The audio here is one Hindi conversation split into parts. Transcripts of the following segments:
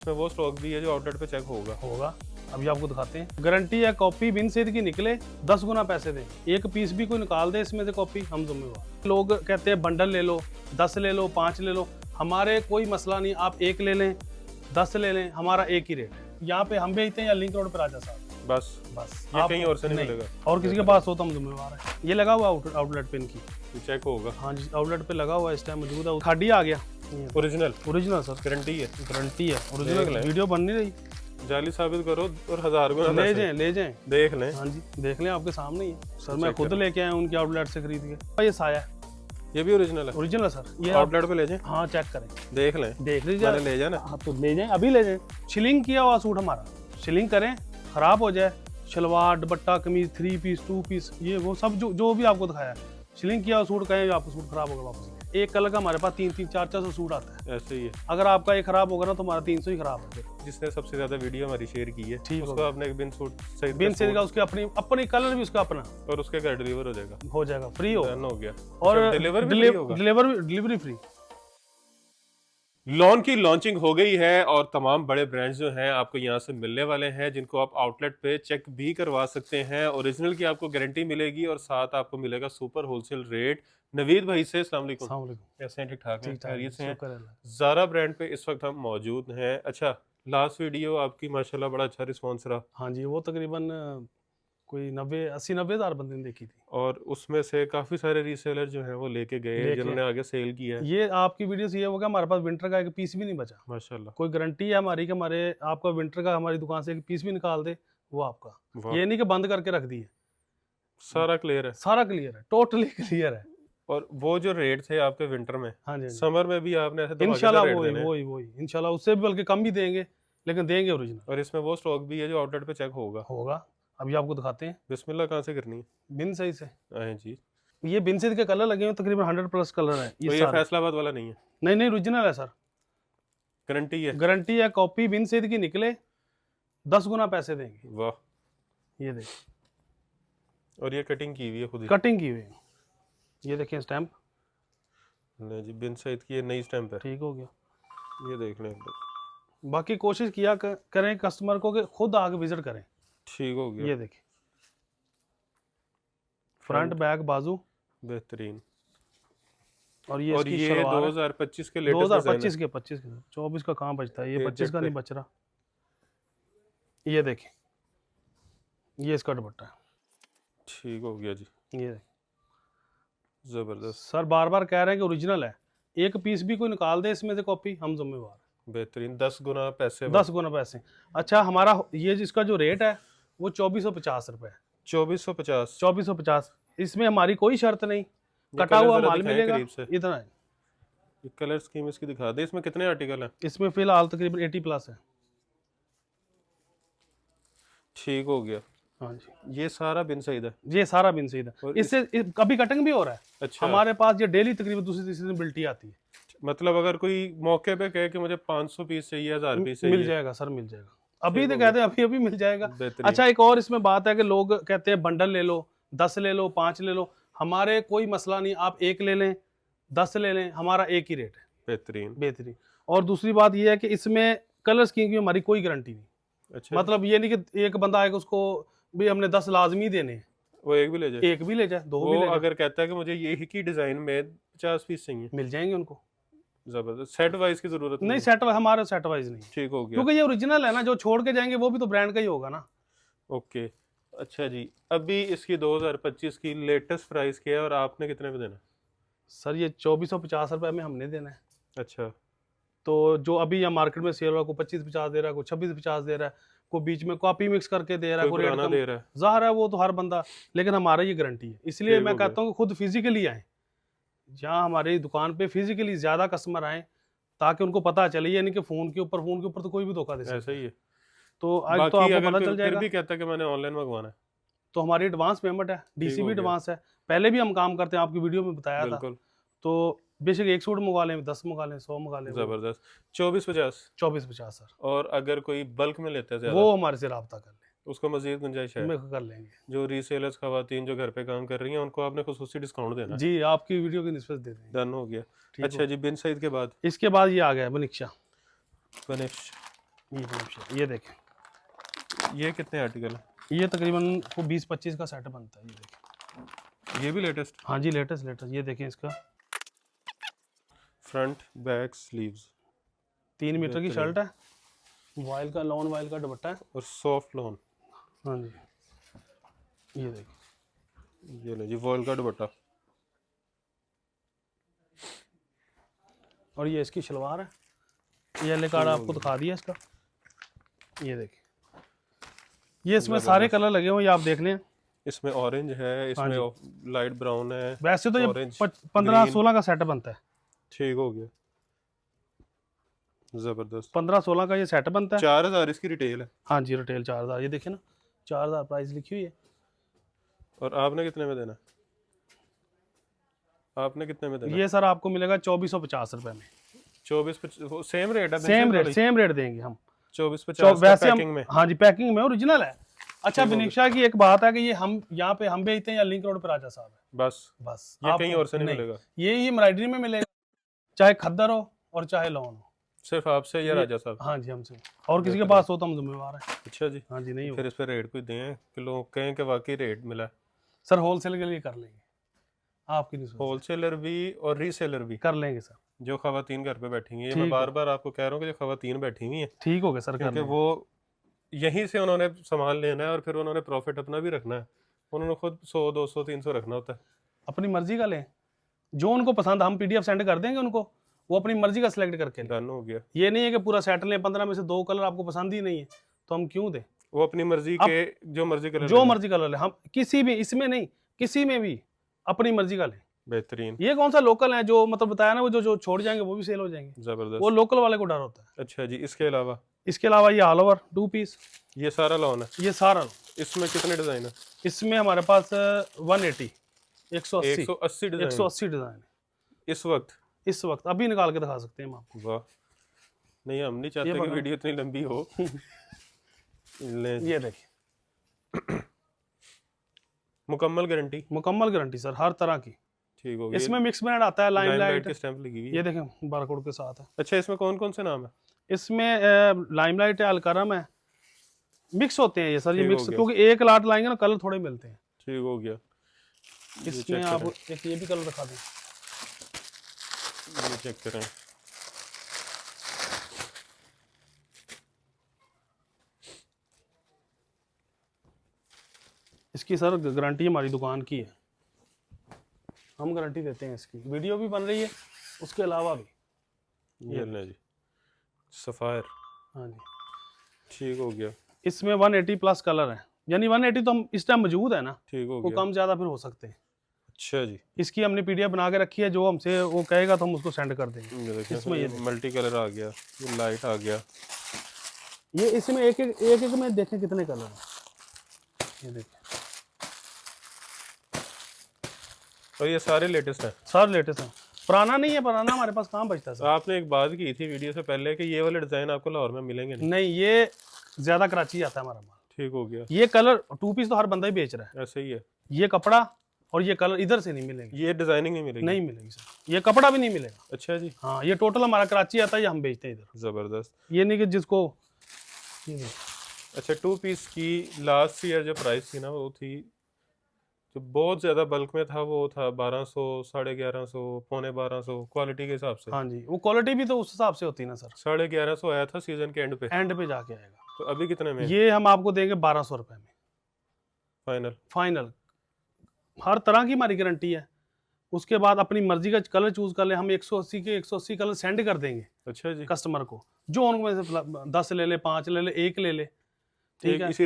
इसमें वो स्टॉक भी है जो आउटलेट पे चेक होगा। अभी आपको दिखाते हैं। गारंटी है कॉपी बिन सेद की निकले 10 गुना पैसे दे। एक पीस भी कोई निकाल दे इसमें से कॉपी, हम जिम्मेवार। लोग कहते हैं बंडल ले लो, 10 ले लो, 5 ले लो, हमारे कोई मसला नहीं। आप एक ले लें, 10 ले लें, हमारा एक ही रेट है। यहाँ पे हम भेजते हैं या लिंक रोड पे राजा साहब, बस ये आप कहीं और से नहीं मिलेगा। और किसी के पास हो तो हम जिम्मेवार है। ये लगा हुआ आउटलेट पे इनकी, चेक होगा। हाँ जी, आउटलेट पे लगा हुआ इस टाइम मौजूद है। खाड़ी आ गया, ओरिजिनल सर, गारंटी है। गारंटी है ओरिजिनल। वीडियो बन नहीं रही, जाली साबित करो और 1000 गुना ले जाएं देख लें। हाँ जी, देख लें, आपके सामने ही है सर। मैं खुद लेके आया उनके आउटलेट से खरीद के। ये साया है, ये भी ओरिजिनल है सर। ये आउटलेट पे ले जाएं, हाँ चेक करें, देख लें, देख लीजिए, ले जाए ना। हाँ तो ले जाएं, अभी ले जाएं। शिलिंग किया हुआ सूट हमारा, शिलिंग करें खराब हो जाए, शलवार दुपट्टा कमीज 3 पीस 2 पीस ये वो सब जो भी आपको दिखाया है, शिलिंग किया हुआ सूट कहें आपको सूट खराब होगा वापस। एक कलर का हमारे पास 300 400 सूट आता है, ऐसे ही है। अगर आपका एक खराब होगा ना तो हमारा 300 ही खराब होगा। जिसने सबसे ज्यादा वीडियो हमारी शेयर की है, ठीक उसको आपने एक बिन सूट सही बिन से का उसके अपनी कलर भी उसका अपना, और उसके घर डिलीवर हो जाएगा, फ्री हो गया। और डिलीवरी फ्री। लॉन की लॉन्चिंग हो गई है और तमाम बड़े ब्रांड्स जो हैं आपको यहाँ से मिलने वाले हैं, जिनको आप आउटलेट पे चेक भी करवा सकते हैं। ओरिजिनल की आपको गारंटी मिलेगी और साथ आपको मिलेगा सुपर होलसेल रेट। नवीद भाई से अस्सलाम वालेकुम, कैसे हैं? ठीक ठाक हैं, खैरियत से हैं? ज़ारा ब्रांड पे इस वक्त हम मौजूद हैं। अच्छा, लास्ट वीडियो आपकी माशाल्लाह बड़ा अच्छा रिस्पॉन्स रहा। हाँ जी, वो तकरीबन कोई 90-80-90 हज़ार बंदे ने देखी थी, और उसमें से काफी सारे रीसेलर जो हैं वो लेके गए, जिन्होंने आगे सेल किया है। ये आपकी वीडियो से ये होगा, हमारे पास विंटर का एक पीस भी नहीं बचा माशाल्लाह। कोई गारंटी है हमारी कि हमारे आपका विंटर का हमारी दुकान से एक पीस भी निकाल दे वो आपका, ये नहीं कि बंद करके रख दिए। सारा क्लियर है, सारा क्लियर है, टोटली क्लियर है। और वो जो रेट थे आपके विंटर में, हाँ जी, समर में भी आपने ऐसे इंशाल्लाह वही इंशाल्लाह उससे भी बल्कि कम भी देंगे, लेकिन देंगे ओरिजिनल। और इसमें वो स्टॉक भी है जो आउटलेट पे चेक होगा। अभी आपको दिखाते हैं। बिस्मिल्लाह कहाँ से करनी है? बिन सही से आए जी। ये बिन सही के कलर लगे हैं, तकरीबन 100+ कलर है। तो ये फैसलाबाद वाला नहीं है? नहीं ओरिजिनल है सर, गारंटी है कॉपी बिन सही की निकले 10 गुना पैसे देंगे। वाह, ये देख, और ये कटिंग की हुई है, खुद कटिंग की हुई है। ये देखिए स्टैंप, नहीं जी, बिन सईद की ये नई स्टैंप है। ठीक हो गया, ये देख लें। बाकी कोशिश किया करें कस्टमर को कि खुद आके विजिट करें। ठीक हो गया। ये देखिए, फ्रंट बैक बाजू बेहतरीन। और ये 2025 के लेटेस्ट 2025 के 24 का कहाँ बचता है, ये 25 का नहीं बच रहा। ये देखिए, ये इसका दुपट्टा है। ठीक हो गया जी, ये जबरदस्त। सर बार बार कह रहे हैं कि ओरिजिनल है, एक पीस भी कोई निकाल दे इसमें से कॉपी, हम जिम्मेवार। बेहतरीन, 10 गुना पैसे। 10 गुना पैसे। अच्छा, हमारा ये जिसका जो रेट है वो 2450 रुपए। 2450। इसमें हमारी कोई शर्त नहीं, कटा हुआ माल मिलेगा। इतना है। कलर स्कीम इसकी दिखा दे। इसमें कितने आर्टिकल हैं? इसमें फिलहाल तकरीबन 80+ है। ठीक हो गया। हाँ जी, ये सारा बिन सईद है। ये सारा बिन सईद है। इससे कभी कटिंग भी हो रहा है। अच्छा, हमारे पास ये डेली तकरीबन दूसरी तीसरी दिन बिल्टी आती है। मतलब अगर कोई मौके पे कहे कि मुझे 500 पीस चाहिए, 1000 पीस चाहिए, मिल जाएगा सर, मिल जाएगा। अभी तो कहते हैं अभी मिल जाएगा। अच्छा, एक और इसमें बात है कि लोग कहते हैं बंडल ले लो, 10 ले लो, 5 ले लो, हमारे कोई मसला नहीं। आप एक ले लें, 10 ले लें, हमारा एक ही रेट है। बेहतरीन। और दूसरी बात यह है कि इसमें कलर स्कीम की हमारी कोई गारंटी नहीं। अच्छा, मतलब ये नहीं कि एक बंदा आएगा उसको भी हमने 10 लाजमी देने हैं, वो एक भी ले जाए, दो भी ले जाए। अगर कहता है कि मुझे ये ही डिजाइन में 50 पीस चाहिए, मिल जाएंगे उनको। जबरदस्त। सेट वाइज की जरूरत नहीं, सेट हमारा सेट वाइज नहीं। ठीक हो गया, क्योंकि ये ओरिजिनल है ना, जो छोड़ के जाएंगे वो भी तो ब्रांड का ही होगा ना। ओके। अच्छा जी, अभी इसकी 2025 की लेटेस्ट प्राइस क्या है और आपने कितने में देना? सर ये 2450 रुपए में हमने देना है। अच्छा, तो जो अभी यहाँ मार्केट में सेल हो रहा है, को 25-50 दे रहा है, को 26-50 दे रहा है, को बीच में कॉपी मिक्स करके दे रहा है, को रेट कम दे रहा है। ज़ाहिर है वो तो हर बंदा, लेकिन हमारा ये गारंटी है। इसलिए मैं कहता हूँ कि खुद फिजिकली आए, जहाँ हमारी दुकान पे फिजिकली ज्यादा कस्टमर आए, ताकि उनको पता चले। ये नहीं कि फोन के ऊपर तो कोई भी धोखा दे सकता है। ऐसा ही है। तो आज तो आपको पता चल जाएगा। फिर भी कहता है कि मैंने ऑनलाइन मंगवाना है, तो हमारी एडवांस पेमेंट है, डीसीबी एडवांस है। पहले भी हम काम करते हैं, आपकी वीडियो में बताया था। तो बेशक एक सूट मंगवा लें, 10 मंगवा लें, 100 मंगवा लें। जबरदस्त। 2450 सर। और अगर कोई बल्क में लेता है वो हमारे से रब्ता कर ले, उसको मजीद गुंजाइश है, कर लेंगे। जो रीसेलर्स खवातीन जो घर पे काम कर रही हैं उनको आपने खुसूसी डिस्काउंट देना जी, आपकी वीडियो की निस्बत दे देंगे। डन हो गया। अच्छा जी, बिन सईद के बाद इसके बाद ये आ गया बनिक्शा। ये देखें, ये कितने आर्टिकल है? ये तकरीबन को 20-25 का सेट बनता है। ये देखें, ये भी लेटेस्ट? हाँ जी, लेटेस्ट। ये देखें, इसका फ्रंट बैक स्लीव्स 3 मीटर की शर्ट है, वाइल का लॉन वाइल का दुपट्टा है और सॉफ्ट लॉन। हाँ जी, ये देखिए, ये ले जी वॉयल का दुपट्टा। और ये इसकी शलवार है, ये ले कार्ड आपको दिखा दिया इसका। ये देखिए, ये इसमें सारे कलर लगे हुए हैं, आप देख लें। इसमें ऑरेंज है, इसमें लाइट ब्राउन है। वैसे तो ये ऑरेंज 15-16 का सेट बनता है। ठीक हो गया, जबरदस्त। 15-16 का ये सेट बनता है। 4000 इसकी रिटेल है। हाँ जी, रिटेल 4000। ये देखे ना, 4000 प्राइस लिखी हुई है। और आपने कितने में देना? आपने कितने में देना? ये सर आपको मिलेगा 2450 रुपए में। 24 सेम रेट है? सेम रेट देंगे हम। 2450 वैसे पैकिंग हम, में? हाँ जी, पैकिंग में ओरिजिनल है। अच्छा विनिक्षा की एक बात है कि ये हम यहाँ पे हम बेचते हैं या लिंक रोड पे राजा साहब है, बस ये कहीं और से नहीं मिलेगा? ये एम्ब्रॉयडरी में मिलेगा, चाहे खद्दर हो और चाहे लॉन हो। सिर्फ आपसे या राजा साहब? हाँ जी, हमसे। और किसी के पास हो तो हम जिम्मेवार हैं। अच्छा जी। हाँ जी, नहीं फिर इस पे रेट कोई दें कि लोग कहें कि वाकई रेट मिला? सर होलसेल के लिए कर लेंगे, आपकी नहीं सोचें। होलसेलर भी और रीसेलर भी कर लेंगे सर। जो खवातीन घर पे बैठी हैं, ये मैं ठीक बार बार आपको कह रहा हूँ कि जो खवातीन बैठी हुई हैं, ठीक हो गया सर, कर क्योंकि लेंगे। वो यहीं से उन्होंने सामान लेना है और फिर उन्होंने प्रॉफिट अपना भी रखना है। उन्होंने खुद 100 200 300 रखना होता है। अपनी मर्जी का लें, जो उनको पसंद, हम पीडीएफ सेंड कर देंगे उनको, वो अपनी मर्जी का सिलेक्ट करके लें। डन हो गया। ये नहीं है कि पूरा सेट लें, 15 में से 2 कलर आपको पसंद ही नहीं है तो हम क्यों दें। वो अपनी मर्जी के जो मर्जी कलर जो मर्जी कलर लें, हम किसी भी, इसमें नहीं, किसी में भी अपनी मर्जी का लें। बेहतरीन, ये कौन सा लोकल है जो मतलब बताया ना, वो जो छोड़ जाएंगे वो भी सेल हो जाएंगे। जबरदस्त। वो लोकल वाले को डर होता है। अच्छा जी, इसके अलावा ये ऑल ओवर 2 पीस, ये सारा लॉन है? ये सारा। इसमें कितने डिजाइन है? इसमें हमारे पास 180 180 डिजाइन 180 डिजाइन है इस वक्त अभी निकाल के दिखा सकते हैं हम आपको। वाह, नहीं हम नहीं चाहते कि वीडियो इतनी लंबी हो। ये देखिए, मुकम्मल गारंटी सर, हर तरह की। ठीक हो गया। इसमें मिक्स ब्रांड आता है, लाइमलाइट की स्टैंप लगी हुई है। ये देखें, बारकोड के साथ है। अच्छा, इसमें कौन कौन से नाम है? इसमें लाइमलाइट है, अलकरम है, मिक्स होते हैं ये सर। ये ठीक मिक्स, हो गया। क्योंकि एक लाट लाएंगे ना, कलर थोड़े मिलते हैं। ठीक हो गया। इसमें आप एक ये भी कलर दिखा दें, ये चेक करें। इसकी सर गारंटी हमारी दुकान की है, हम गारंटी देते हैं। इसकी वीडियो भी बन रही है, उसके अलावा भी। ये ले जी, सफायर। हाँ जी, ठीक हो गया। इसमें 180 प्लस कलर है, यानी 180 तो हम इस टाइम मौजूद है ना, ठीक हो वो गया। कम ज्यादा फिर हो सकते हैं। अच्छा जी, इसकी हमने पीडीएफ बना के रखी है, जो हमसे वो कहेगा तो हम उसको सेंड कर देंगे। ये देखिए, इसमें ये मल्टी कलर आ गया, ये लाइट आ गया। ये इसमें एक में देखें कितने कलर हैं। ये देखिए, और ये सारे लेटेस्ट हैं? सर लेटेस्ट है, पुराना नहीं है। पुराना हमारे पास कहाँ बचता है सर। आपने एक बात की थी वीडियो से पहले कि ये वाले डिजाइन आपको लाहौर में मिलेंगे नहीं। नहीं, ये ज्यादा कराची आता है हमारा माल। ठीक हो गया। ये कलर 2 पीस तो हर बंदा ही बेच रहा है। ऐसे ही है। ये कपड़ा और ये कलर इधर से नहीं मिलेंगे। ये डिजाइनिंग नहीं मिलेगी? नहीं मिलेगी सर, ये कपड़ा भी नहीं मिलेगा। अच्छा जी। हाँ, ये टोटल हमारा कराची आता है, ये हम बेचते हैं इधर। जबरदस्त। ये नहीं कि जिसको। अच्छा, 2 पीस की लास्ट ईयर जो प्राइस थी ना, वो थी, जो बहुत ज्यादा बल्क में था, वो था 1200, 1150, 1250 क्वालिटी के हिसाब से। हाँ जी, वो क्वालिटी भी तो उस हिसाब से होती है ना सर। 1150 आया था सीजन के एंड पे जाके आएगा। तो अभी कितने में? ये हम आपको देंगे 1200 रुपए में फाइनल। हर तरह की हमारी गारंटी है। उसके बाद अपनी मर्जी का कलर चूज कर ले, हम 180 कलर सेंड कर देंगे। अच्छा जी। कस्टमर को, जो उनको 10 ले ले, 5 ले ले, 1 ले ले, ठीक है, इसी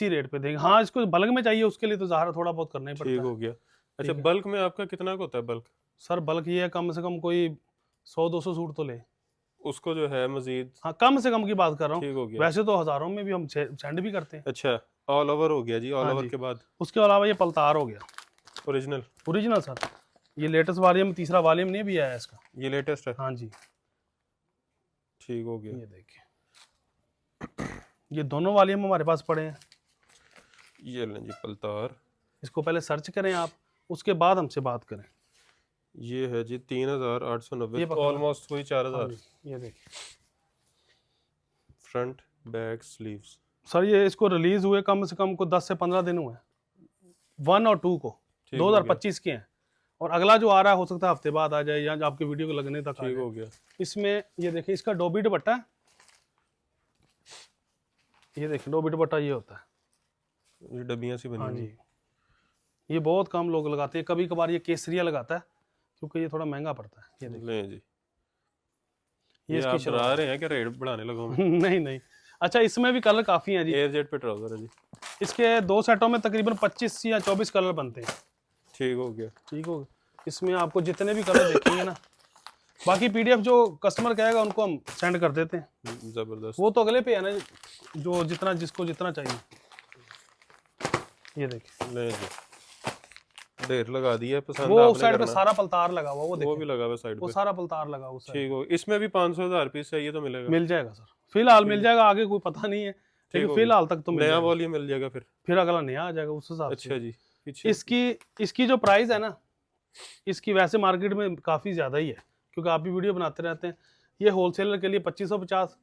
रेट पे देंगे। हाँ, इसको बल्क में चाहिए, उसके लिए तो ज़ाहिर थोड़ा बहुत करना ही पड़ता है। ठीक हो गया। अच्छा, बल्क में आपका कितना का होता है बल्क? सर बल्क ये है, कम से कम कोई 100-200 सूट तो ले, उसको जो है मजीद। हाँ, कम से कम की बात कर रहा ठीक हो हूँ। गया। वैसे तो हज़ारों में भी हम सेंड भी करते हैं। अच्छा, ऑल ओवर हो गया जी। ऑल हाँ ओवर जी। के बाद उसके अलावा ये पलतार हो गया, ओरिजिनल सर। ये लेटेस्ट वॉल्यूम, तीसरा वॉल्यूम नहीं भी आया इसका। ये लेटेस्ट है? हाँ जी। ठीक हो गया। ये देखिए, ये दोनों वॉल्यूम हमारे पास पड़े हैं। ये लें जी पलतार। इसको पहले सर्च करें आप, उसके बाद हमसे बात करें। ये है जी 3890, ये ऑलमोस्ट वही 4000। ये देखिए, फ्रंट बैक स्लीव्स। सर ये इसको रिलीज हुए कम से कम को 10 से 15 दिन हुए हैं, 1 और 2 को, ठीक हो गया। 2025 के हैं। और अगला जो आ रहा है हो सकता है हफ्ते बाद आ जाए या आपके वीडियो को लगने तक आ ठीक जाए। हो गया। इसमें ये देखिए इसका डोबी दुपट्टा है, ये देखिए डोबी दुपट्टा ये होता है। ये डब्बियां सी बनी हाँ हुई जी, हैं। ये बहुत कम लोग लगाते हैं, कभी कभार ये केसरिया लगाता है क्योंकि ये थोड़ा महंगा पड़ता है। ये देखिए लें जी, ये ये इसकी आप डरा शलवार रहे हैं कि रेट बढ़ाने लगा हूं मैं? नहीं नहीं, अच्छा इसमें भी कलर काफ़ी हैं जी। एयर जेट पे ट्राउजर है जी। इसके 2 सेटों में तकरीबन 25 या 24 कलर बनते हैं। ठीक हो गया। ठीक हो गया। इसमें आपको जितने भी कलर देखेंगे ना, बाकी पीडीएफ जो कस्टमर कहेगा उनको हम सेंड कर देते हैं। जबरदस्त। वो तो अगले पे है ना, जो जितना जिसको जितना चाहिए। ये देखिए ले जी, ढेर लगा दिया, पसंद वो आपने साइड पे करना। सारा पलतार लगा हुआ, वो वो देखिए भी लगा हुआ साइड वो पे। सारा पलतार लगा उस साइड। ठीक हो, इसमें भी 500,000 पीस चाहिए तो मिलेगा? मिल जाएगा सर, फिलहाल मिल जाएगा, आगे कोई पता नहीं है, ठीक लेकिन हो फिलहाल तक तो मिल नया जाएगा। वॉल्यूम मिल जाएगा फिर अगला नया आ जाएगा उस हिसाब अच्छा से। जी, पीछे इसकी जो प्राइस है ना, इसकी वैसे मार्केट में काफ़ी ज़्यादा ही है, क्योंकि आप भी वीडियो बनाते रहते हैं। ये होलसेलर के लिए 2550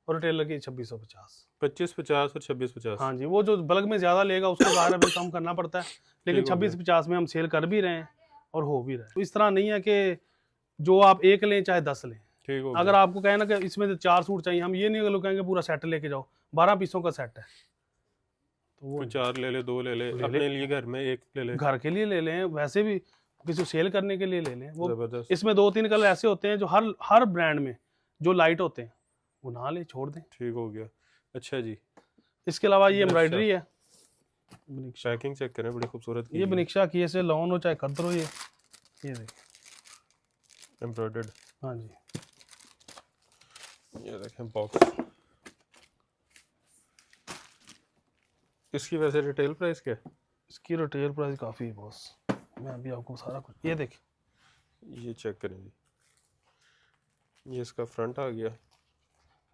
और रिटेलर के 2650। 2550 और 2650। हाँ जी, वो जो बल्क में ज़्यादा लेगा उसको ज़ाहिर है कम करना पड़ता है, लेकिन ठीक हो गया। 2650 में हम सेल कर भी रहे हैं और हो भी रहा है। तो इस तरह नहीं है कि जो आप एक लें चाहे 10 लें। ठीक हो अगर गया। आपको कहें ना कि इसमें 4 सूट चाहिए, हम ये नहीं अगर लोग कहेंगे पूरा सेट लेके जाओ, 12 पीसों का सेट है, तो वो कोई 4 ले ले, 2 ले ले, अपने लिए घर में 1 ले ले। घर के लिए ले लें, वैसे भी किसी को सेल करने के लिए ले लें। वो जबरदस्त। इसमें 2-3 कलर ऐसे होते हैं जो हर ब्रांड में जो लाइट होते हैं वो ना ले, छोड़ दें। ठीक हो गया। अच्छा जी, इसके अलावा ये बनिक्शा। एम्ब्रॉयडरी है, बनिक्शा। पैकिंग चेक करें, बड़ी खूबसूरत की ये बनिक्शा की है, से लॉन हो चाहे कद्र हो, ये देखिए। एम्ब्रॉयडर्ड। हाँ जी, ये देखें बॉक्स। इसकी वैसे रिटेल प्राइस क्या है? इसकी रिटेल प्राइस काफ़ी है बॉस, मैं अभी आपको सारा कुछ, ये देखिए ये चेक करें जी, ये इसका फ्रंट आ गया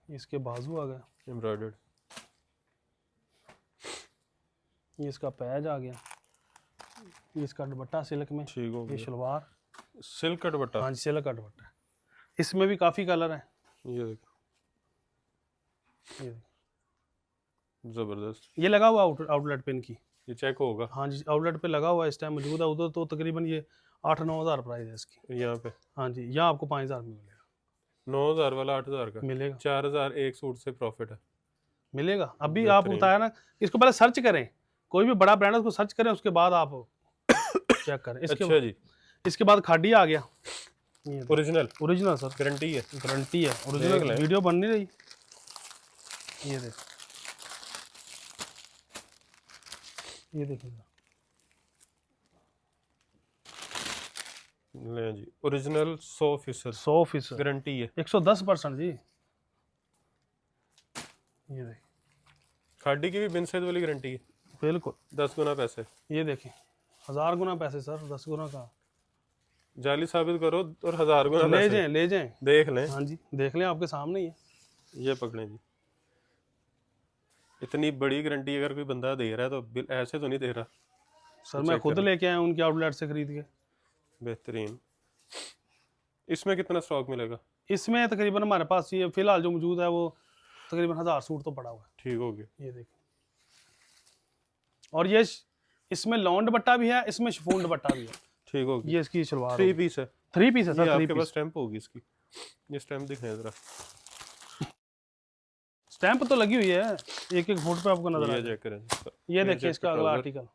इसके बाजू आ गया, एम्ब्रॉयडर्ड। ये इसका पैज आ गया, ये इसका दुपट्टा सिल्क में, ठीक हो ये गया। शलवार। सिल्क का दुपट्टा। हाँ जी, सिल्क का दुपट्टा है। इसमें भी काफ़ी कलर हैं। ये देखो, ये देखिए। जबरदस्त। ये लगा हुआ आउटलेट पे इनकी। ये चेक होगा हाँ जी, आउटलेट पे लगा हुआ है, इस टाइम मौजूद है। उधर तो तकरीबन ये 8-9 हज़ार प्राइस है इसकी। यहाँ पे। हाँ जी, यहाँ आपको 5 हज़ार में मिलेगा। 9,000 वाला 8,000 का, मिलेगा 4,000 एक सूट से प्रॉफिट है। मिलेगा। अभी आप बेहतरीन। बताया ना, इसको पहले सर्च करें, कोई भी बड़ा ब्रांड है उसको सर्च करें, उसके बाद आप चेक करें। अच्छा जी, इसके बाद खाडी आ गया, ये ओरिजिनल ओरिजिनल सर, गारंटी है। गारंटी है देख ओरिजिनल, लें। वीडियो बन नहीं रही। ये देख, ये देखिएगा, ले जी, ओरिजिनल 100% 100% गारंटी है। 110% जी। ये देखिए, खाड़ी की भी बिन सैद वाली गारंटी है, बिल्कुल। 10 गुना पैसे। ये देखें, 1000 गुना पैसे सर, 10 गुना का। जाली साबित करो और 1000 गुना ले पैसे। जाएं, ले जाएं। देख लें। हाँ जी, देख लें, आपके सामने ही है। ये पकड़ें जी, इतनी बड़ी गारंटी अगर कोई बंदा दे रहा है तो ऐसे तो नहीं दे रहा। सर मैं खुद लेके आया हूँ उनके आउटलेट से खरीद के। बेहतरीन। इसमें कितना स्टॉक मिलेगा? इसमें तकरीबन हमारे पास ये फिलहाल जो मौजूद है वो तकरीबन 1000 सूट तो पड़ा हुआ है। ठीक हो गया। ये देखिए, और ये इसमें लॉन दुपट्टा भी है, इसमें शिफॉन दुपट्टा भी है। ठीक हो गया। ये इसकी सलवार 3 पीस है। 3 पीस है ये सर, 3 आपके पास पीस। स्टैंप होगी इसकी, ये स्टैंप दिखाएं जरा। स्टैंप तो लगी हुई है, एक एक फुट पे आपको नजर आ ये जाए। चेक करें। ये देखिए इसका अगला ट्राउजर। आर्टिकल,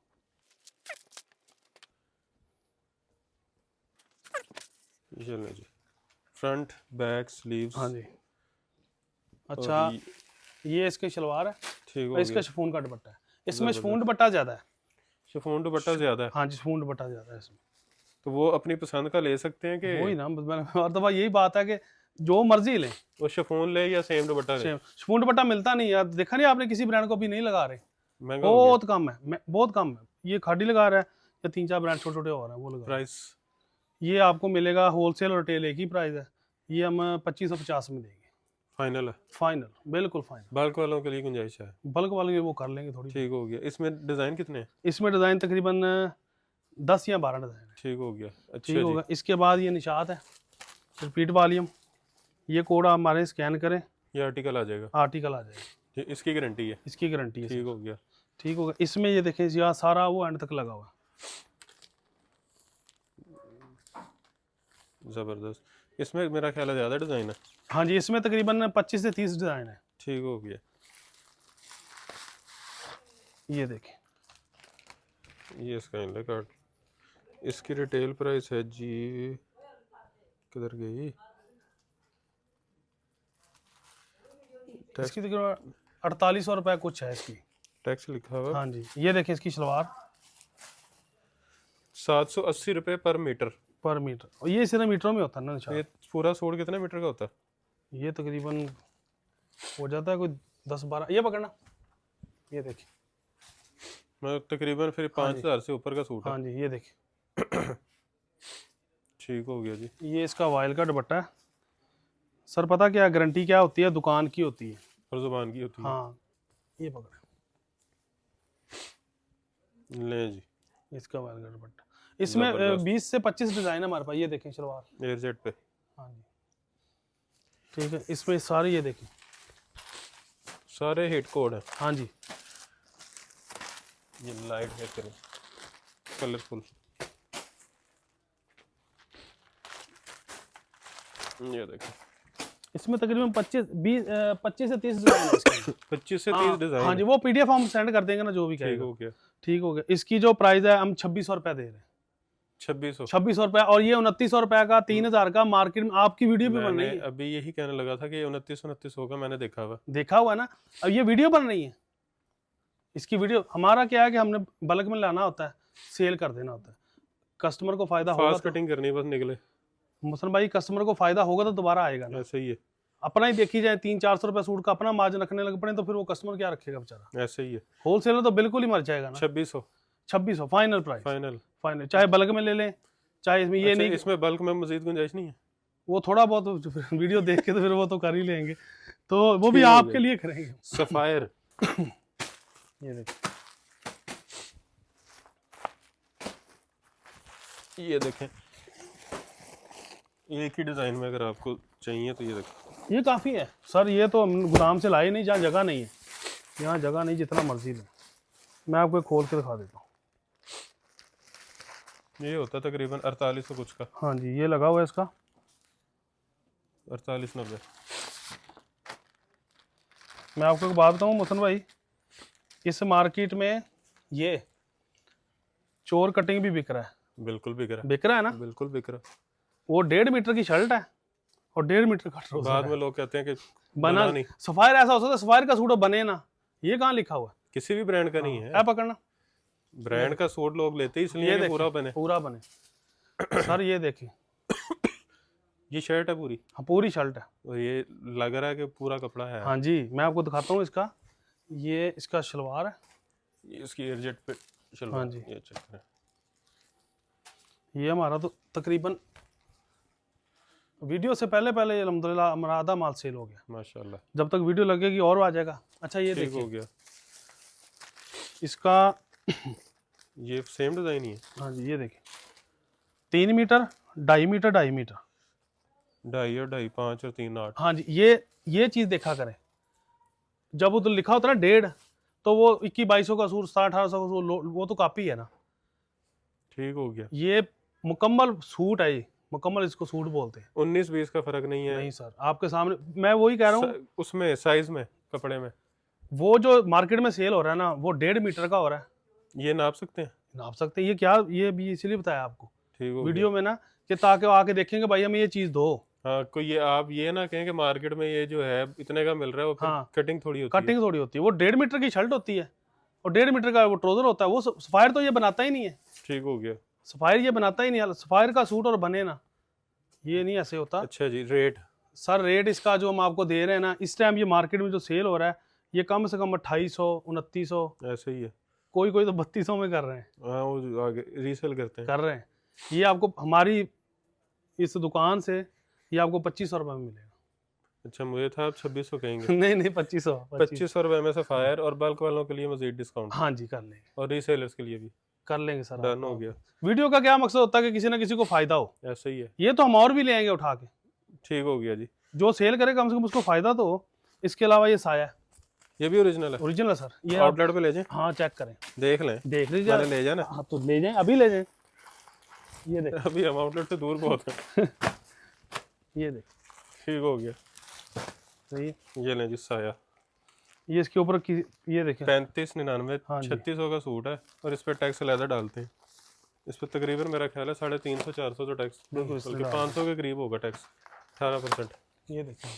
ये ले जी, फ्रंट बैक स्लीव्स। हाँ जी। अच्छा, ये इसकी शलवार है ठीक और हो इसका गया। शिफॉन का दुपट्टा है। इसमें शिफॉन दुपट्टा ज्यादा है। शिफॉन दुपट्टा ज्यादा है, हाँ जी, शिफॉन दुपट्टा ज्यादा है इसमें। तो वो अपनी पसंद का ले सकते हैं कि वही ना, मैंने हर दफा यही बात है कि जो मर्जी लें, वो शिफॉन ले या सेम दुपट्टा ले? शिफॉन दुपट्टा मिलता नहीं यार, देखा नहीं आपने, किसी ब्रांड को भी नहीं लगा रहे, महंगा हो गया। बहुत कम है, बहुत कम है। ये खाड़ी लगा रहा है या 3-4 ब्रांड छोटे छोटे और हैं वो लगा रहे हैं। प्राइस ये आपको मिलेगा होलसेल और रिटेल एक ही प्राइस है। ये हम 2550 में देंगे, फाइनल है? फाइनल, बिल्कुल फाइनल। बल्क वालों के लिए गुंजाइश है। बल्क वाले वो कर लेंगे थोड़ी। ठीक हो गया। इसमें डिजाइन कितने हैं? इसमें डिज़ाइन तकरीबन 10 या 12 डिज़ाइन है। ठीक हो गया। अच्छा ठीक जी। होगा। इसके बाद ये निशात है, रिपीट वॉल्यूम। ये कोड आप हमारे स्कैन करें, ये आर्टिकल आ जाएगा, आर्टिकल आ जाएगा, ये इसकी गारंटी है। इसकी गारंटी है। ठीक हो गया। ठीक होगा। इसमें ये देखें यहाँ सारा वो एंड तक लगा हुआ है। ज़बरदस्त। इसमें मेरा ख्याल है ज़्यादा डिज़ाइन है। हाँ जी, इसमें तकरीबन 25 से 30 डिज़ाइन है। ठीक हो गया। ये देखें, ये इसका इनले कार्ड, इसकी रिटेल प्राइस है जी, किधर गई, इसकी तकरीबन 4800 रुपये कुछ है इसकी। टैक्स लिखा हुआ। हाँ जी, ये देखें इसकी शलवार 780 रुपये पर मीटर। पर मीटर, और ये सिर्फ मीटरों में होता है ना निशान। ये पूरा सूट कितने मीटर का होता है? ये तकरीबन हो जाता है कोई 10-12, ये पकड़ना, ये देखिए। मतलब तकरीबन फिर 5000 से ऊपर का सूट है। हाँ जी, ये देखिए। ठीक हो गया जी। ये इसका वायल का दुपट्टा है सर। पता क्या गारंटी क्या होती है, दुकान की होती है और जुबान की होती है। हाँ, ये पकड़े, ले जी, इसका वायल का दुपट्टा। इसमें 20 से 25 डिजाइन है हमारे पास। ये देखें शलवार एयरजेट पे। हाँ जी, ठीक है। इसमें सारे ये देखें, सारे हिट कोड है। हाँ जी। ये लाइट है करें, कलरफुल। ये देखो, इसमें तकरीबन 25 से 30 डिजाइन है इसके। 25 से 30 डिजाइन। हाँ जी, वो पीडीएफ हम सेंड कर देंगे ना, जो भी ठीक कहेगा। हो गया। ठीक हो गया। इसकी जो प्राइस है हम 2600 रुपये दे रहे हैं। 2600 रुपये, और ये 2900 रुपये का, 3000 का मार्केट में आपकी वीडियो भी बन रही है। अभी यही कहने लगा था कि 29 होगा, मैंने देखा हुआ। देखा हुआ ना, अब ये वीडियो बन रही है। इसकी वीडियो हमारा क्या है कि हमने बल्क में लाना होता है, सेल कर देना होता है, कस्टमर को फायदा होगा। फास्ट कटिंग करनी बस निकले। मुसन भाई, कस्टमर को फायदा होगा तो दोबारा आएगा ना। ऐसे ही है, अपना ही देखी जाए 300-400 रुपये सूट का अपना मार्जिन रखने लग पड़े तो फिर वो कस्टमर क्या रखेगा बेचारा। ऐसे ही है। होलसेलर तो बिल्कुल ही मर जाएगा ना। 2600 फाइनल प्राइस। फाइनल। चाहे बल्क में ले लें, चाहे इसमें ये नहीं। इसमें बल्क में मजीद गुंजाइश नहीं है? वो थोड़ा बहुत वीडियो देख के तो फिर वो तो कर ही लेंगे, तो वो भी आपके लिए करेंगे। सफायर। ये देखिए, ये देखें, एक ही डिजाइन में अगर आपको चाहिए तो ये देखें। ये काफ़ी है सर। ये तो हम गोदाम से लाए नहीं, जहाँ जगह नहीं है। यहाँ जगह नहीं, जितना मर्जी ले। मैं आपको खोल के दिखा देता हूँ। ये होता है तकरीबन 4800 कुछ का। हाँ जी, ये लगा हुआ है इसका 4890। मैं आपको एक बात बताऊँ मुसन भाई, इस मार्केट में ये चोर कटिंग भी बिक रहा है। बिल्कुल बिक रहा है ना, बिल्कुल बिक रहा। वो 1.5 मीटर की शर्ट है और 1.5 मीटर का ट्राउजर बाद है। में लोग कहते हैं कि बना नहीं। सफायर ऐसा हो सकता है, सफायर का सूट बने ना, ये कहाँ लिखा हुआ है? किसी भी ब्रांड का नहीं है। है पकड़ना, ब्रांड का सूट लोग लेते ही इसलिए कि पूरा बने। सर ये देखिए, ये शर्ट है पूरी। हाँ, पूरी शर्ट है और ये लग रहा है कि पूरा कपड़ा है। हाँ जी, मैं आपको दिखाता हूँ इसका। ये इसका शलवार है, ये इसकी एयरजेट पे शलवार। हाँ जी। ये चेक करें, ये हमारा तो तकरीबन वीडियो से पहले अल्हम्दुलिल्लाह हमारा आधा माल सेल हो गया माशाल्लाह। जब तक वीडियो लगेगी और आ जाएगा। अच्छा, ये ठीक हो देखिए गया। इसका, ये सेम डिजाइन ही है। हाँ जी, ये देखिए 3 मीटर, 2.5 मीटर, 2.5 मीटर, 2.5 और 2.5, 5 और 3 8। हाँ जी। ये चीज़ देखा करें, जब वो तो लिखा होता है ना 1.5, तो वो 2100-2200 का सूट, 1700-1800 का सूट, वो तो कॉपी है ना। ठीक हो गया। ये मुकम्मल सूट है, ये मुकम्मल इसको सूट बोलते हैं। 19-20 का फर्क नहीं है। नहीं सर, आपके सामने मैं वही कह रहा हूँ। उसमें साइज में, कपड़े में, वो जो मार्केट में सेल हो रहा है ना, वो 1.5 मीटर का हो रहा है। ये नाप सकते हैं? नाप सकते हैं। ये क्या, ये भी इसलिए बताया आपको ठीक हो वीडियो में ना, कि ताकि वो आके देखेंगे भाई हमें ये चीज़ दो। हाँ, कोई ये आप ये ना कहें कि मार्केट में ये जो है इतने का मिल रहा है, वो हाँ, कटिंग थोड़ी होती है। कटिंग थोड़ी होती है। वो 1.5 मीटर की शर्ट होती है और 1.5 मीटर का वो ट्राउजर होता है। वो सफायर तो ये बनाता ही नहीं है। ठीक हो गया। सफायर ये बनाता ही नहीं है। सफायर का सूट और बने ना, ये नहीं ऐसे होता। अच्छा जी, रेट? सर रेट इसका जो हम आपको दे रहे हैं ना, इस टाइम ये मार्केट में जो सेल हो रहा है, ये कम से कम 2800, 2900, ऐसे ही है। कोई कोई तो 3200 में कर रहे हैं। हाँ, वो जो आगे रीसेल करते हैं। ये आपको हमारी इस दुकान से ये आपको 2500 रुपये में मिलेगा। अच्छा, मुझे था आप 2600 कहेंगे। नहीं 2500। 2500 रुपए में सफायर, और बल्क वालों के लिए मजीद डिस्काउंट। हाँ जी, कर लेंगे, और रीसेलर्स के लिए भी कर लेंगे सर। डन हो गया। वीडियो का क्या मकसद होता है कि किसी ना किसी को फायदा हो। ऐसे ही है। ये तो हम और भी ले आएंगे उठा के। ठीक हो गया जी। जो सेल करे कम से कम उसको फायदा तो हो। इसके अलावा ये साया है, ये भी ओरिजिनल है, ओरिजिनल है सर। ये आउटलेट पे ले जाएं, हाँ चेक करें, देख लें, देख लीजिए। मैंने ले जाना, हाँ तो ले जाएं, अभी ले जाएं। ये देख, अभी हम आउटलेट से दूर बहुत है। ये देख, ठीक हो गया, सही है। ये लें जी साया, ये इसके ऊपर की, ये देखें 3599, हाँ जी। 3600 का सूट है और इस पर टैक्स अलहदा डालते हैं। इस पर तकरीबन मेरा ख्याल है 350-400 तो टैक्स, बल्कि 500 के करीब होगा टैक्स, 18%। ये देखें,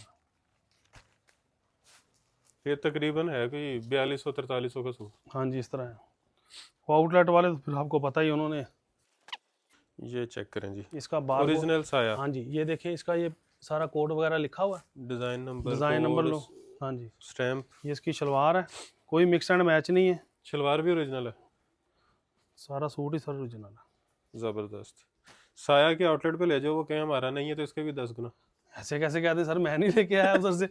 ये तकरीबन है कोई 4200-4300 का सूट। हाँ जी इस तरह है। वो आउटलेट वाले तो फिर आपको पता ही, उन्होंने ये चेक करें जी, इसका बार ओरिजिनल साया, हाँ जी ये देखें, इसका ये सारा कोड वगैरह लिखा हुआ है, डिजाइन नंबर, डिज़ाइन नंबर लो, हाँ जी। स्टैम्प, ये इसकी शलवार है, कोई मिक्स एंड मैच नहीं है, शलवार भी ओरिजिनल है, सारा सूट ही सर ओरिजिनल है। जबरदस्त। साया के आउटलेट पे ले जाओ, वो कहीं हमारा नहीं है तो इसके भी 10 गुना। ऐसे कैसे कहते हैं सर, मैं नहीं लेके आया उधर से।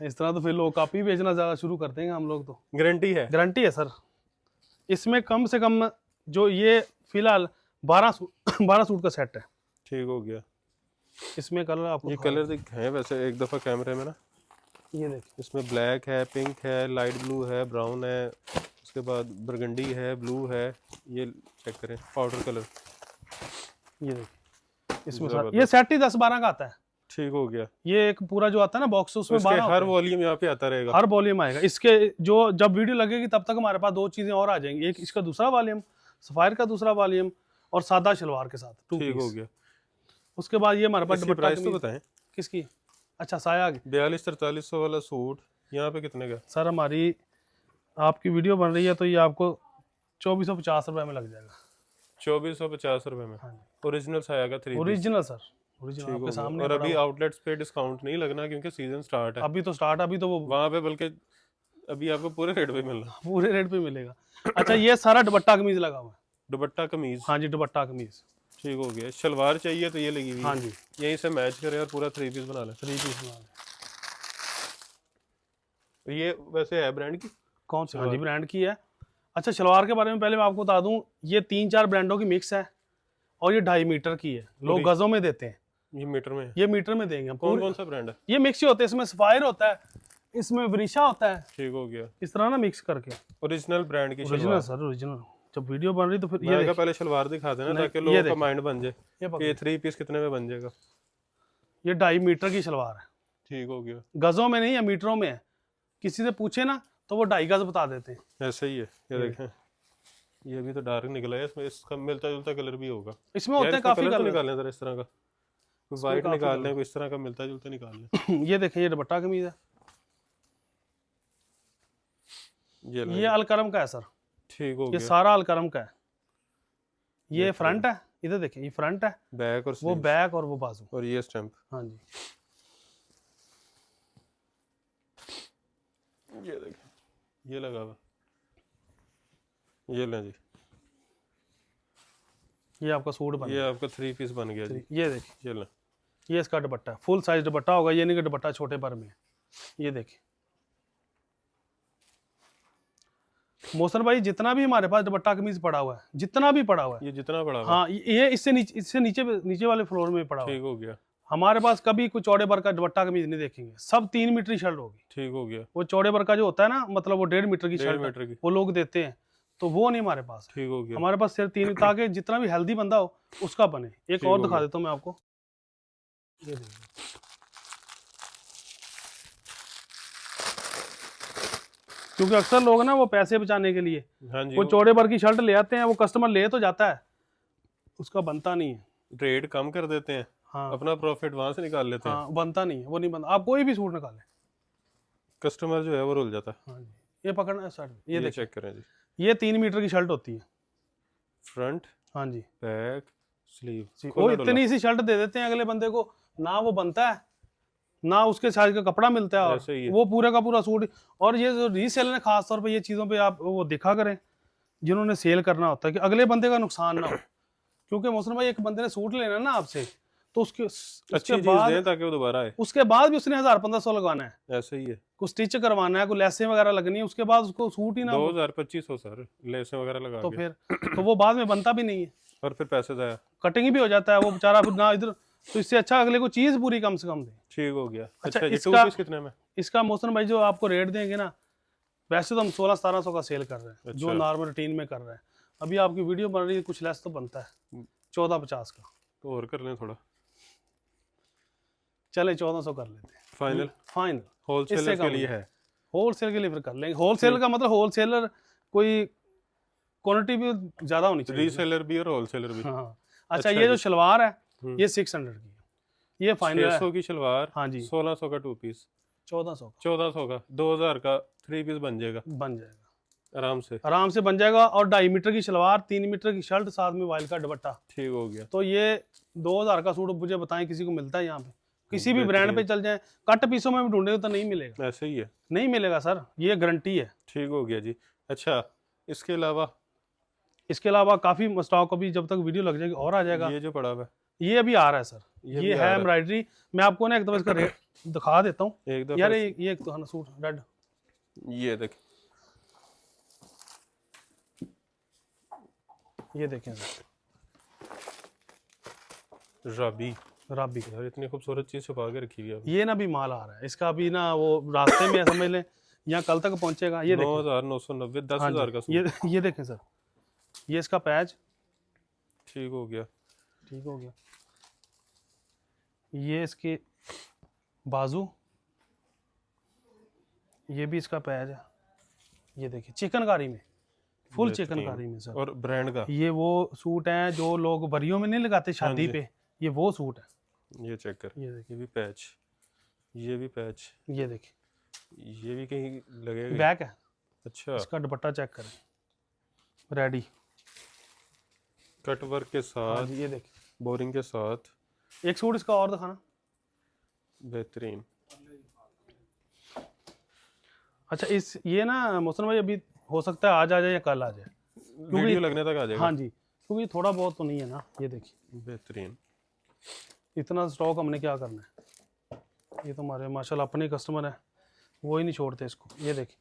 इस तरह तो फिर लोग कापी बेचना ज़्यादा शुरू कर देंगे हम लोग तो। गारंटी है, गारंटी है सर। इसमें कम से कम जो ये फिलहाल 12 सूट का सेट है। ठीक हो गया। इसमें कलर आपको ये कलर है वैसे एक दफ़ा कैमरे में ना, ये देखिए, इसमें ब्लैक है, पिंक है, लाइट ब्लू है, ब्राउन है, उसके बाद बरगंडी है, ब्लू है, ये चेक करें पाउडर कलर, ये देखिए इसमें सर ये सेट ही 10-12 का आता है। ठीक हो गया। ये एक पूरा जो आता है ना बॉक्स, उसमें उसके 12 हर वॉल्यूम यहाँ पे आता रहेगा, हर वॉल्यूम आएगा। इसके जो जब वीडियो लगेगी तब तक हमारे पास 2 चीजें और आ जाएंगी, एक इसका दूसरा वॉल्यूम, सफायर का दूसरा वॉल्यूम, और सादा शलवार के साथ 2 ठीक पीस। हो गया। उसके बाद ये हमारे पास इसकी दुपट्टा प्राइस तो बताएं। किसकी? अच्छा साया की 42-4300 वाला सूट यहाँ पे कितने का? सर हमारी आपकी वीडियो बन रही है तो ये आपको 2450 रुपए में लग जाएगा। 2450 रुपए में हाँ जी, ओरिजिनल साया का 3 ओरिजिनल सर, ओरिजिनल आपके सामने। और अभी आउटलेट्स पे डिस्काउंट नहीं लगना क्योंकि सीजन स्टार्ट है अभी तो स्टार्ट, अभी तो वो वहाँ पे, बल्कि अभी आपको पूरे रेट पे मिलना। पूरे रेट पे मिलेगा। अच्छा ये सारा दुपट्टा कमीज लगा हुआ है। दुपट्टा कमीज, हाँ जी दुपट्टा कमीज, ठीक हो गया। शलवार चाहिए तो ये लगी हुई हाँ है, जी यहीं से मैच करें और पूरा 3 पीस बना लें। 3 पीस बना लें। ये वैसे है ब्रांड की? कौन सी? हाँ जी ब्रांड की है। अच्छा शलवार के बारे में पहले मैं आपको बता दूं, ये 3-4 ब्रांडों की मिक्स है और ये 2.5 मीटर की है। लोग गजों में देते हैं, ये मीटर में है। ये मीटर में देंगे हम। कौन कौन सा ब्रांड है? ये मिक्स ही होते हैं, इसमें सफायर होता है, इसमें वरीशा होता है, ठीक हो गया। इस तरह ना मिक्स करके। ओरिजिनल ब्रांड की ओरिजिनल शलवार। Sir original. जब वीडियो बन रही तो फिर मैं पहले शलवार दिखा देना नहीं, ताकि ये लोगों का देखिए। माइंड बन जाए ये कि ये 3 पीस कितने में बन जाएगा। ये 2.5 मीटर की शलवार है, ठीक हो गया। गजों में नहीं है, मीटरों में है। किसी से पूछे ना तो वो 2.5 गज बता देते हैं। ऐसे ही है, ये देखें, ये भी तो डार्क निकला है, इसमें इसका मिलता जुलता कलर भी होगा। इसमें होते हैं काफी कलर कलर। निकाल लें जरा इस तरह का, कोई वाइट निकाल लें, कोई इस तरह का मिलता जुलता निकाल लें। ये देखें, ये दुपट्टा कमीज है, ये अलकरम का है सर। ठीक हो ये गया। सारा अलकरम का है। ये फ्रंट है, इधर देखिए, ये फ्रंट है, बैक और वो स्लीव्स बैक और वो बाजू। और ये स्टैम्प। हाँ जी ये देखें, ये लगा हुआ, ये लें जी, ये आपका सूट बन ये आपका 3 पीस बन गया जी। गया। ये देखिए, ये लें, ये इसका दुपट्टा है, फुल साइज दुपट्टा होगा, ये नहीं कि दुपट्टा छोटे पर में है। ये देखिए मोहसन भाई, जितना भी हमारे पास दुपट्टा कमीज पड़ा हुआ है, जितना भी पड़ा हुआ है, ये जितना बड़ा हुआ, हाँ ये इससे नीचे वाले फ्लोर में पड़ा हुआ है। ठीक हो गया। हमारे पास कभी कोई चौड़े बर का दुपट्टा कमीज नहीं देखेंगे, सब 3 मीटर की शर्ट होगी। ठीक हो गया। वो चौड़े बर का जो होता है ना, मतलब वो 1.5 मीटर की 1.5 शर्ट मीटर की, वो लोग देते हैं, तो वो नहीं हमारे पास है। ठीक हो गया। हमारे पास सिर्फ 3, ताकि जितना भी हेल्दी बंदा हो उसका बने। एक ठीक और हो दिखा गया। देता हूँ मैं आपको, ये देखिए, क्योंकि अक्सर लोग ना वो पैसे बचाने के लिए हाँ जी, वो चौड़े बर की शर्ट ले आते हैं, वो कस्टमर ले तो जाता है, उसका बनता नहीं है। रेट कम कर देते हैं, हाँ अपना प्रॉफिट वहां से निकाल लेते हैं, हाँ बनता नहीं है, वो नहीं बनता। आप कोई भी सूट निकालें, कस्टमर जो है वो रुल जाता है। हाँ जी, ये पकड़ना है शर्ट, ये ये देखिए, चेक करें जी, ये 3 मीटर की शर्ट होती है। फ्रंट, हाँ जी बैक, स्लीव, वो इतनी सी शर्ट दे देते हैं अगले बंदे को, ना वो बनता है ना उसके साइज का कपड़ा मिलता है, ऐसे ही है। और वो पूरा का पूरा सूट। और ये जो रीसेलर है, खास तौर पे ये चीज़ों पे आप वो देखा करें, जिन्होंने सेल करना होता है, कि अगले बंदे का नुकसान ना हो। क्योंकि मोहसिन भाई, एक बंदे ने सूट लेना ना आपसे, तो अच्छी उसके चीज बाद दें ताकि वो दोबारा आए। उसके बाद भी उसने 1000-1500 लगाना है, ऐसे ही है, कुछ स्टिच करवाना है, कुछ लेसें वगैरह लगनी है, उसके बाद उसको सूट ही ना हो, 2000-2500 सर, लेसें वगैरह लगा तो के, फिर तो वो बाद में बनता भी नहीं है, और फिर पैसे जाया। कटिंग भी हो जाता है वो बेचारा, फिर ना इधर तो इससे अच्छा अगले को चीज पूरी कम से कम दे। ठीक हो गया। अच्छा, अच्छा, ये टू इसका पीस कितने में? इसका मोहसिन भाई जो आपको रेट देंगे ना, वैसे तो हम 1600-1700 का सेल कर रहे हैं, जो अच्छा। नॉर्मल रूटीन में कर रहे हैं। अभी आपकी वीडियो बन रही है, कुछ लेस तो बनता है, 1450 का। तो और कर लें थोड़ा, चले 1400 कर लेते हैं फाइनल। फाइनल। होलसेलर के लिए है। होलसेल के लिए फिर कर लेंगे। होलसेल का मतलब होलसेलर कोई क्वांटिटी भी ज्यादा होनी चाहिए। रीसेलर भी और होलसेलर भी। हाँ। अच्छा, अच्छा ये जो जी। शलवार है ये 600 की है, ये फाइनल है। 600 की शलवार, हाँ जी, 1600 का टू पीस, 1400 का 1400 का, 2000 का थ्री पीस बन जाएगा बन जाएगा, आराम से। आराम से बन जाएगा। और 2.5 मीटर की शलवार, 3 मीटर की शर्ट, साथ में वाइल का दुपट्टा। ठीक हो गया। तो ये 2000 का सूट मुझे बताएं किसी को मिलता है यहाँ पे? किसी भी ब्रांड पे चल जाए, कट पीसों में भी ढूंढेंगे तो नहीं मिलेगा। ऐसे ही है। नहीं मिलेगा सर, ये गारंटी है। ठीक हो गया जी। अच्छा, इसके अलावा इसके अलावा काफी स्टॉक, अभी जब तक वीडियो लग जाएगी और आ जाएगा। ये जो पड़ा हुआ है, ये अभी आ रहा है सर, ये भी ये आ है रहा है। एम्ब्रॉयडरी। मैं आपको ना एक दफा इसका रेट दिखा देता हूँ एक दफा यार। ये एक तो है ना सूट रेड, ये देख, ये देखें सर, राबी। राबी का। यार इतनी खूबसूरत चीज छुपा के रखी हुई है। ये ना भी माल आ रहा है इसका, अभी ना वो रास्ते में है, समझ लें, यहाँ कल तक पहुंचेगा। ये देखें 9990, हाँ 10,000 का जी, सूट। ये देखें सर, ये इसका पैच। ठीक हो गया। ठीक हो गया। ये इसके बाजू, ये भी इसका पैच है। ये देखिए चिकनकारी में, फुल बेहतरीन। चिकनकारी में सर। और ब्रांड का ये वो सूट है जो लोग बरियों में नहीं लगाते शादी जी। पे, ये वो सूट है। ये चेक कर, ये देखिए, ये भी पैच, ये भी पैच, ये देखिए ये भी कहीं लगेगा। बैक है। अच्छा, इसका दुपट्टा चेक करें, रेडी कट वर्क के हाँ साथ, जी। ये देखिए, बोरिंग के साथ, एक सूट इसका और दिखाना। बेहतरीन। अच्छा, इस ये ना मोहसिन भाई अभी हो सकता है आज आ जाए या कल आ जाए, वीडियो लगने तक आ जाएगा। हाँ जी, क्योंकि थोड़ा बहुत तो नहीं है ना। ये देखिए, बेहतरीन। इतना स्टॉक हमने क्या करना है। ये तो हमारे माशाल्लाह अपने कस्टमर है, वो ही नहीं छोड़ते इसको। ये देखिए,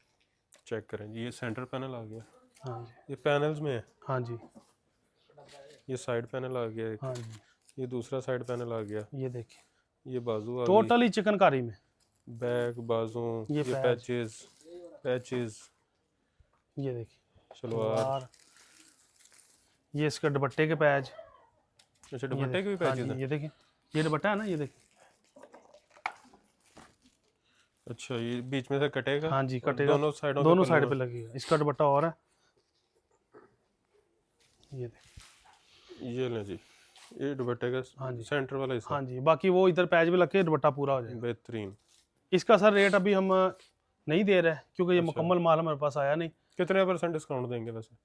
चेक करें जी, ये सेंटर पैनल आ गया। हाँ जी, ये पैनल्स में है। हाँ जी, ये साइड पैनल आ गया एक, हाँ जी। ये दूसरा साइड पैनल आ गया, ये देखिए, ये बाजू आ गई, टोटली चिकनकारी में। बैक, बाजू, ये ये पैच। पैचेस, पैचेस, ये देखिए शलवार। सलवार। ये इसके दुपट्टे के पैच। अच्छा, ये दुपट्टे के भी देखिए, हाँ पैचेस जी, हैं। ये देखिए, ये दुपट्टा है ना, ये देखिए। अच्छा, ये बीच में से कटेगा। हाँ जी, और कटेगा, दोनों साइडों दोनों पे साइड कलर- पे लगेगा। इसका दुपट्टा और है, ये देखिए। ये ले जी, ये दुपट्टे का हाँ जी, सेंटर वाला हिस्सा। हाँ जी। बाकी वो इधर पैच भी लग के दुपट्टा पूरा हो जाएगा। बेहतरीन। इसका सर रेट अभी हम नहीं दे रहे क्योंकि ये अच्छा। मुकम्मल माल हमारे पास आया नहीं। कितने % डिस्काउंट देंगे वैसे?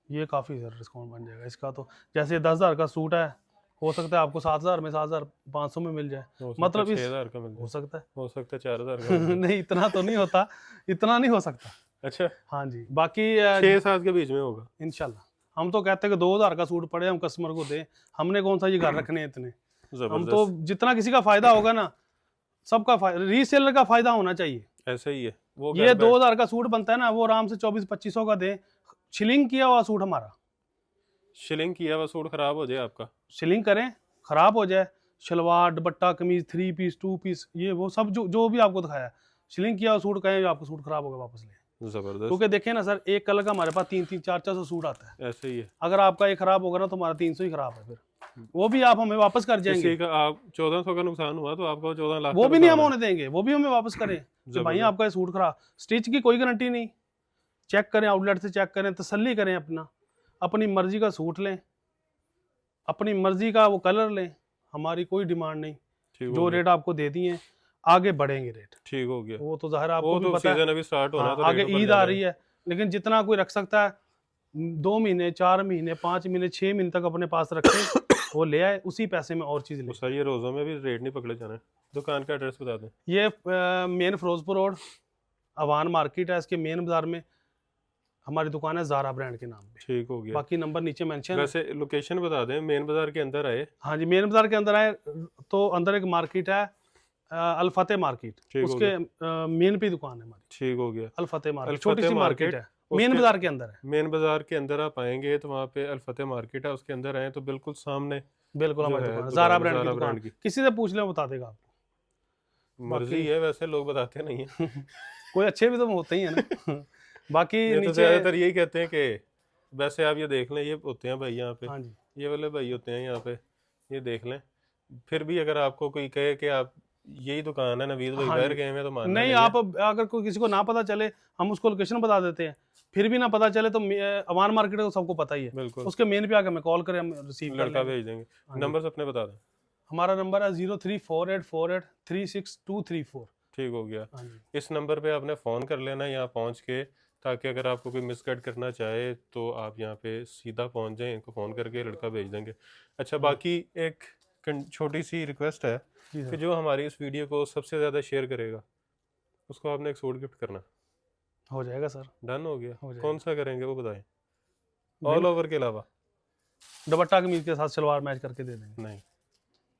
ये काफ़ी सर डिस्काउंट बन जाएगा इसका। तो जैसे 10,000 का सूट है, हो सकता है आपको 7,000 में, 7,500 में मिल जाए। हो सकता मतलब है इस 6,000 का मिल हो जाए, सकता है हो सकता है 4,000 का मिल जाए। नहीं, इतना तो नहीं होता, इतना नहीं हो सकता। अच्छा, हाँ जी, बाकी 6-7 के बीच में होगा इंशाल्लाह। हम तो कहते हैं कि 2,000 का सूट पड़े हम कस्टमर को दें, हमने कौन सा ये घर रखने हैं इतने। हम जबरदस्त। तो जितना किसी का फायदा होगा ना, सबका फायदा, रीसेलर का फायदा होना चाहिए। ऐसे ही है वो। ये 2,000 का सूट बनता है ना, वो आराम से 2400-2500 का दे। शिलिंग किया हुआ सूट हमारा, शिलिंग किया हुआ सूट खराब हो जाए आपका, शिलिंग करें, खराब हो जाए, शलवार, दुपट्टा, कमीज, 3 पीस, 2 पीस, ये वो सब जो भी आपको दिखाया, शिलिंग किया हुआ सूट कहें आपको सूट खराब होगा वापस ले। जबरदस्त। क्योंकि देखें ना सर, एक कलर का हमारे पास 3-3, 400 सूट आता है। ऐसे ही है। अगर आपका ये खराब होगा ना तो हमारा 300 ही खराब है, फिर वो भी आप हमें वापस कर जाएंगे। किसी का आप 1400 का नुकसान हुआ तो आपको 14 लाख वो का भी नहीं हम नुकसान होने देंगे, वो भी हमें वापस करें कि भाई जबरदस्त। आपका ये सूट खराब। स्टिच की कोई गारंटी नहीं, चेक करें, आउटलेट से चेक करें, तसल्ली करें अपना, अपनी मर्जी का सूट लें, अपनी मर्जी का वो कलर लें, हमारी कोई डिमांड नहीं। ठीक हो जो गया। रेट आपको दे दिए, आगे बढ़ेंगे रेट। ठीक हो गया। वो तो जाहिर है आपको वो भी तो पता है। सीजन अभी स्टार्ट होना है, हाँ, तो आगे रेट ऊपर ईद आ जाना रही है, लेकिन जितना कोई रख सकता है 2 महीने, 4 महीने, 5 महीने, 6 महीने तक अपने पास रखे, वो ले आए, उसी पैसे में और चीज़ ले। वो सर, ये रोज़ों में भी रेट नहीं पकड़े जाने। दुकान का एड्रेस बता दें। ये main Ferozepur road, Awan market है, इसके मेन बाजार में हमारी दुकान है, ज़ारा ब्रांड के नाम पे। ठीक हो गया। बाकी नंबर नीचे मेंशन है। वैसे लोकेशन बता दें, मेन बाजार के अंदर आए। हाँ जी, मेन बाजार के अंदर आए तो अंदर एक मार्केट है, अल फतेह मार्केट, ठीक हो उसके मेन पे दुकान है हमारी, ठीक हो गया। अल फतेह अल मार्केट, फतेह छोटी सी मार्केट मार्केट, है, मेन बाजार के अंदर है। मेन बाजार के अंदर आप आएंगे तो वहाँ पे अल फतेह मार्केट है, उसके अंदर आए तो बिल्कुल सामने बिल्कुल जो हमारी है दुकान दुकान ज़ारा ब्रांड की ज़ारा दुकान, ब्रांड की। किसी से पूछ ले वो बता देगा आपको। मर्जी है, वैसे लोग बताते नहीं है। कोई अच्छे भी तो होते ही है ना। बाकी ये तो नीचे, ज़्यादातर यही कहते हैं कि वैसे आप ये देख लें, ये होते हैं भाई यहाँ पे, हाँ जी, ये वाले भाई होते हैं यहाँ पे, ये देख लें। फिर भी अगर आपको कोई कहे कि आप यही दुकान है, नवीद भाई हाँ बाहर जी। गए हैं, तो मानना नहीं, नहीं आप है। अगर कोई किसी को ना पता चले, हम उसको लोकेशन बता देते हैं। फिर भी ना पता चले तो अवान मार्केट तो सबको पता ही है, बिल्कुल, उसके मेन पे आके हमें कॉल करें, हम रिसीव कर लड़का लेंगे। भेज देंगे। हाँ जी। नंबर अपने बता दें। हमारा नंबर है 03484836 234। ठीक हो गया। हाँ जी, इस नंबर पे आपने फ़ोन कर लेना यहाँ पहुँच के, ताकि अगर आपको कोई मिस गाइड करना चाहे तो आप यहाँ पे सीधा पहुँच जाएं, इनको फ़ोन करके लड़का भेज देंगे। अच्छा, हाँ बाकी एक छोटी सी रिक्वेस्ट है जी कि सर, जो हमारी इस वीडियो को सबसे ज़्यादा शेयर करेगा उसको आपने एक सूट गिफ्ट करना। हो जाएगा सर, डन हो गया। हो जाएगा। कौन सा करेंगे वो बताएं, बिन ऑल ओवर के अलावा। दुपट्टा कमीज के साथ सलवार मैच करके दे देंगे। नहीं,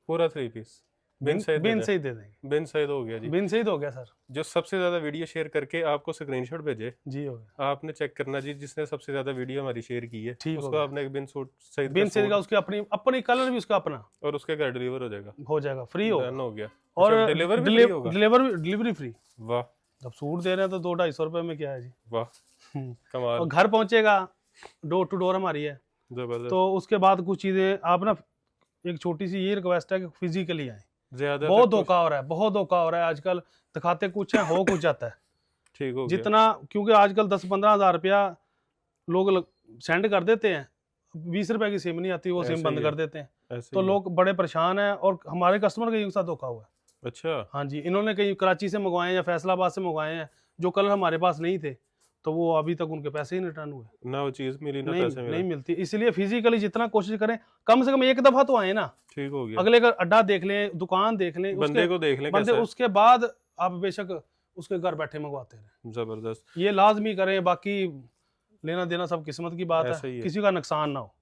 पूरा 3 पीस बिन सैयद दे बिन दें। से ही दे देंगे। बिन सैयद हो गया जी। बिन से ही तो हो गया सर। जो सबसे ज़्यादा वीडियो शेयर करके आपको स्क्रीनशॉट भेजे, जी हो गया, आपने चेक करना जी, जिसने सबसे ज्यादा वीडियो हमारी शेयर की है ठीक हो उसको गया। आपने एक बिन सूट सईद बिन का से का सूट उसकी अपनी अपनी कलर भी उसका अपना और उसके घर डिलीवर हो जाएगा। हो जाएगा, फ्री डन होगा। हो गया। और अच्छा, डिलीवर भी फ्री होगा। Delivery free. वाह जब सूट दे रहे हैं तो 200-250 रुपए में क्या है जी। वाह, और कमाल, घर पहुंचेगा, डोर टू डोर हमारी है। जबरदस्त। तो उसके बाद कुछ चीजें आप ना, एक छोटी सी ये रिक्वेस्ट है कि फिजिकली आए। ज्यादा बहुत धोखा हो रहा है, बहुत धोखा हो रहा है आजकल। दिखाते कुछ है, हो कुछ जाता है। ठीक हो गया। जितना, क्योंकि आजकल 10-15 हज़ार रुपया लोग सेंड कर देते हैं, 20 रुपए की सिम नहीं आती, वो ऐसे सिम ही बंद है, कर देते हैं। ऐसे तो ही है। लोग बड़े परेशान हैं, और हमारे कस्टमर का साथ धोखा हुआ है। अच्छा, हाँ जी, इन्होंने कहीं कराची से मंगवाए हैं या फैसलाबाद से मंगवाए हैं, जो कलर हमारे पास नहीं थे, तो वो अभी तक उनके पैसे ही नहीं रिटर्न हुए। ना वो चीज मिली ना नहीं पैसे नहीं मिले। मिलती, इसलिए फिजिकली जितना कोशिश करें, कम से कम एक दफा तो आए ना, ठीक हो गया। अगले का अड्डा देख लें, दुकान देख लें, बंदे उसके को देख लें बंदे, कैसा है। उसके बाद आप बेशक उसके घर बैठे मंगवाते रहें। जबरदस्त, ये लाजमी करें, बाकी लेना देना सब किस्मत की बात ऐसा है, ही है। किसी का नुकसान ना हो।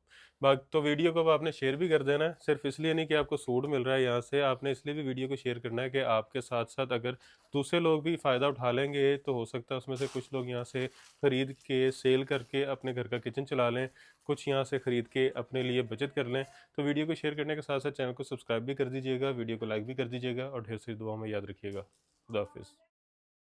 बाकी तो वीडियो को अब आपने शेयर भी कर देना है, सिर्फ इसलिए नहीं कि आपको सूट मिल रहा है यहाँ से, आपने इसलिए भी वीडियो को शेयर करना है कि आपके साथ साथ अगर दूसरे लोग भी फ़ायदा उठा लेंगे तो हो सकता है उसमें से कुछ लोग यहाँ से ख़रीद के सेल करके अपने घर का किचन चला लें, कुछ यहाँ से ख़रीद के अपने लिए बचत कर लें। तो वीडियो को शेयर करने के साथ साथ चैनल को सब्सक्राइब भी कर दीजिएगा, वीडियो को लाइक भी कर दीजिएगा और ढेर सारी दुआ में याद रखिएगा। खुदा हाफिज़।